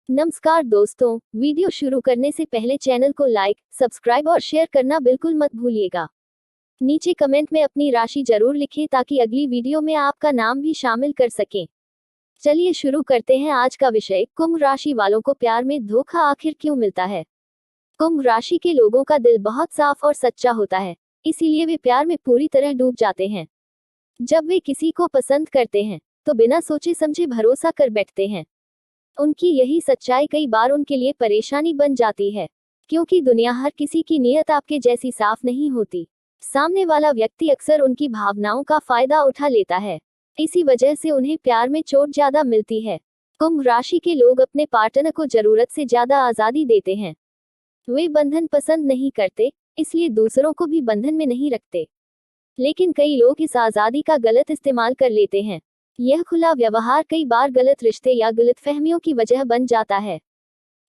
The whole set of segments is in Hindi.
नमस्कार दोस्तों, वीडियो शुरू करने से पहले चैनल को लाइक, सब्सक्राइब और शेयर करना बिल्कुल मत भूलिएगा। नीचे कमेंट में अपनी राशि जरूर लिखें ताकि अगली वीडियो में आपका नाम भी शामिल कर सकें। चलिए शुरू करते हैं आज का विषय। कुंभ राशि वालों को प्यार में धोखा आखिर क्यों मिलता है। कुंभ राशि के लोगों का दिल बहुत साफ और सच्चा होता है, इसीलिए वे प्यार में पूरी तरह डूब जाते हैं। जब वे किसी को पसंद करते हैं तो बिना सोचे समझे भरोसा कर बैठते हैं। उनकी यही सच्चाई कई बार उनके लिए परेशानी बन जाती है, क्योंकि दुनिया हर किसी की नीयत आपके जैसी साफ नहीं होती। सामने वाला व्यक्ति अक्सर उनकी भावनाओं का फायदा उठा लेता है, इसी वजह से उन्हें प्यार में चोट ज्यादा मिलती है। कुंभ राशि के लोग अपने पार्टनर को जरूरत से ज्यादा आजादी देते हैं। वे बंधन पसंद नहीं करते, इसलिए दूसरों को भी बंधन में नहीं रखते। लेकिन कई लोग इस आजादी का गलत इस्तेमाल कर लेते हैं। यह खुला व्यवहार कई बार गलत रिश्ते या गलतफहमियों की वजह बन जाता है।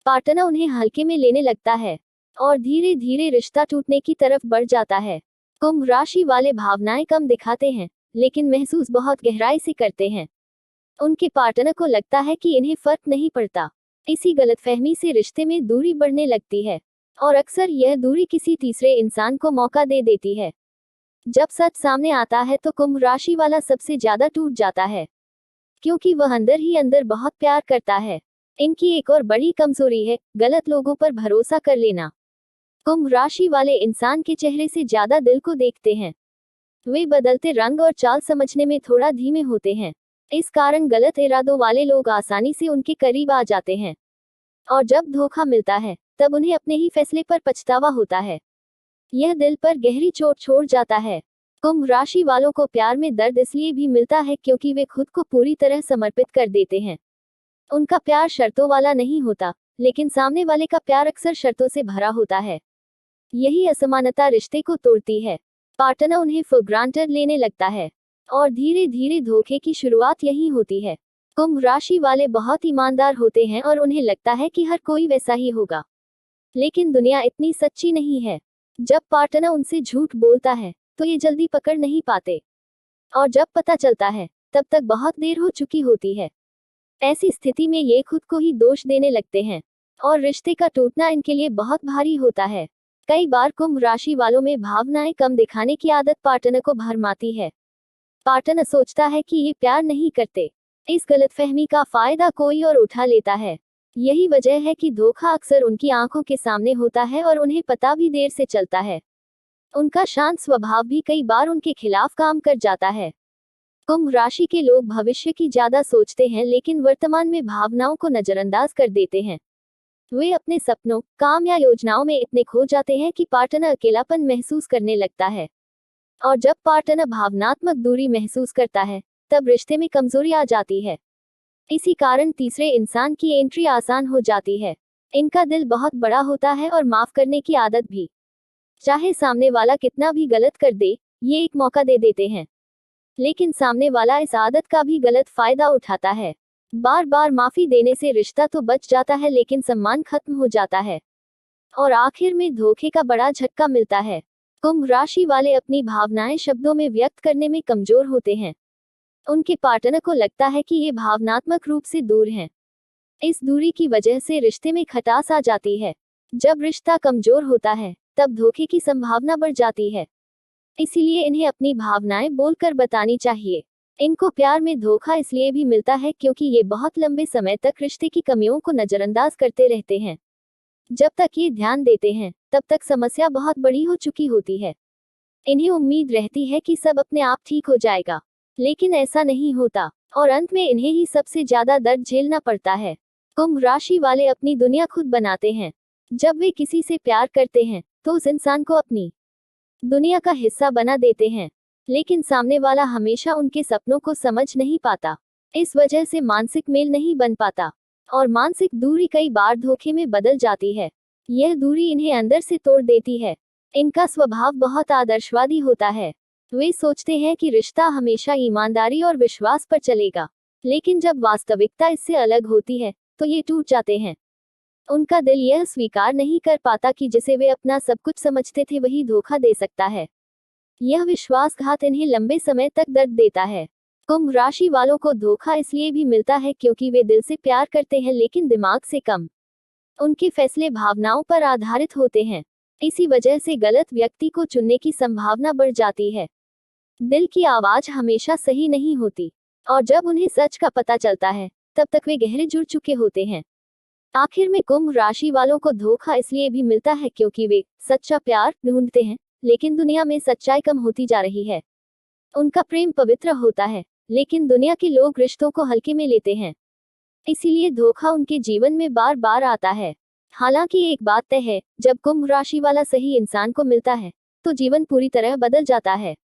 पार्टनर उन्हें हल्के में लेने लगता है और धीरे धीरे रिश्ता टूटने की तरफ बढ़ जाता है। कुंभ राशि वाले भावनाएं कम दिखाते हैं, लेकिन महसूस बहुत गहराई से करते हैं। उनके पार्टनर को लगता है कि इन्हें फर्क नहीं पड़ता। इसी गलतफहमी से रिश्ते में दूरी बढ़ने लगती है और अक्सर यह दूरी किसी तीसरे इंसान को मौका दे देती है। जब सच सामने आता है तो कुंभ राशि वाला सबसे ज्यादा टूट जाता है, क्योंकि वह अंदर ही अंदर बहुत प्यार करता है। इनकी एक और बड़ी कमजोरी है गलत लोगों पर भरोसा कर लेना। कुंभ राशि वाले इंसान के चेहरे से ज्यादा दिल को देखते हैं। वे बदलते रंग और चाल समझने में थोड़ा धीमे होते हैं। इस कारण गलत इरादों वाले लोग आसानी से उनके करीब आ जाते हैं, और जब धोखा मिलता है तब उन्हें अपने ही फैसले पर पछतावा होता है। यह दिल पर गहरी चोट छोड़ जाता है। कुंभ राशि वालों को प्यार में दर्द इसलिए भी मिलता है क्योंकि वे खुद को पूरी तरह समर्पित कर देते हैं। उनका प्यार शर्तों वाला नहीं होता, लेकिन सामने वाले का प्यार अक्सर शर्तों से भरा होता है। यही असमानता रिश्ते को तोड़ती है। पार्टनर उन्हें फॉर ग्रांटेड लेने लगता है और धीरे धीरे धोखे की शुरुआत यही होती है। कुंभ राशि वाले बहुत ईमानदार होते हैं और उन्हें लगता है कि हर कोई वैसा ही होगा, लेकिन दुनिया इतनी सच्ची नहीं है। जब पार्टनर उनसे झूठ बोलता है तो ये जल्दी पकड़ नहीं पाते, और जब पता चलता है तब तक बहुत देर हो चुकी होती है। ऐसी स्थिति में ये खुद को ही दोष देने लगते हैं और रिश्ते का टूटना इनके लिए बहुत भारी होता है। कई बार कुंभ राशि वालों में भावनाएं कम दिखाने की आदत पार्टनर को भरमाती है। पार्टनर सोचता है कि ये प्यार नहीं करते। इस गलतफहमी का फायदा कोई और उठा लेता है। यही वजह है कि धोखा अक्सर उनकी आंखों के सामने होता है और उन्हें पता भी देर से चलता है। उनका शांत स्वभाव भी कई बार उनके खिलाफ काम कर जाता है। कुंभ राशि के लोग भविष्य की ज्यादा सोचते हैं, लेकिन वर्तमान में भावनाओं को नजरअंदाज कर देते हैं। वे अपने सपनों, काम या योजनाओं में इतने खो जाते हैं कि पार्टनर अकेलापन महसूस करने लगता है। और जब पार्टनर भावनात्मक दूरी महसूस करता है तब रिश्ते में कमजोरी आ जाती है। इसी कारण तीसरे इंसान की एंट्री आसान हो जाती है। इनका दिल बहुत बड़ा होता है और माफ करने की आदत भी। चाहे सामने वाला कितना भी गलत कर दे, ये एक मौका दे देते हैं। लेकिन सामने वाला इस आदत का भी गलत फायदा उठाता है। बार बार माफी देने से रिश्ता तो बच जाता है, लेकिन सम्मान खत्म हो जाता है और आखिर में धोखे का बड़ा झटका मिलता है। कुंभ राशि वाले अपनी भावनाएं शब्दों में व्यक्त करने में कमजोर होते हैं। उनके पार्टनर को लगता है कि ये भावनात्मक रूप से दूर हैं। इस दूरी की वजह से रिश्ते में खटास आ जाती है। जब रिश्ता कमजोर होता है तब धोखे की संभावना बढ़ जाती है। इसीलिए इन्हें अपनी भावनाएं बोलकर बतानी चाहिए। इनको प्यार में धोखा इसलिए भी मिलता है क्योंकि ये बहुत लंबे समय तक रिश्ते की कमियों को नजरअंदाज करते रहते हैं। जब तक ये ध्यान देते हैं तब तक समस्या बहुत बड़ी हो चुकी होती है। इन्हें उम्मीद रहती है कि सब अपने आप ठीक हो जाएगा, लेकिन ऐसा नहीं होता और अंत में इन्हें ही सबसे ज्यादा दर्द झेलना पड़ता है। कुंभ राशि वाले अपनी दुनिया खुद बनाते हैं। जब वे किसी से प्यार करते हैं तो उस इंसान को अपनी दुनिया का हिस्सा बना देते हैं, लेकिन सामने वाला हमेशा उनके सपनों को समझ नहीं पाता। इस वजह से मानसिक मेल नहीं बन पाता और मानसिक दूरी कई बार धोखे में बदल जाती है। यह दूरी इन्हें अंदर से तोड़ देती है। इनका स्वभाव बहुत आदर्शवादी होता है। वे सोचते हैं कि रिश्ता हमेशा ईमानदारी और विश्वास पर चलेगा, लेकिन जब वास्तविकता इससे अलग होती है तो ये टूट जाते हैं। उनका दिल यह स्वीकार नहीं कर पाता कि जिसे वे अपना सब कुछ समझते थे वही धोखा दे सकता है। यह विश्वासघात इन्हें लंबे समय तक दर्द देता है। कुंभ राशि वालों को धोखा इसलिए भी मिलता है क्योंकि वे दिल से प्यार करते हैं लेकिन दिमाग से कम। उनके फैसले भावनाओं पर आधारित होते हैं। इसी वजह से गलत व्यक्ति को चुनने की संभावना बढ़ जाती है। दिल की आवाज हमेशा सही नहीं होती और जब उन्हें सच का पता चलता है तब तक वे गहरे जुड़ चुके होते हैं। आखिर में कुंभ राशि वालों को धोखा इसलिए भी मिलता है क्योंकि वे सच्चा प्यार ढूंढते हैं लेकिन दुनिया में सच्चाई कम होती जा रही है। उनका प्रेम पवित्र होता है लेकिन दुनिया के लोग रिश्तों को हल्के में लेते हैं, इसीलिए धोखा उनके जीवन में बार बार आता है। हालांकि एक बात तय है, जब कुंभ राशि वाला सही इंसान को मिलता है तो जीवन पूरी तरह बदल जाता है।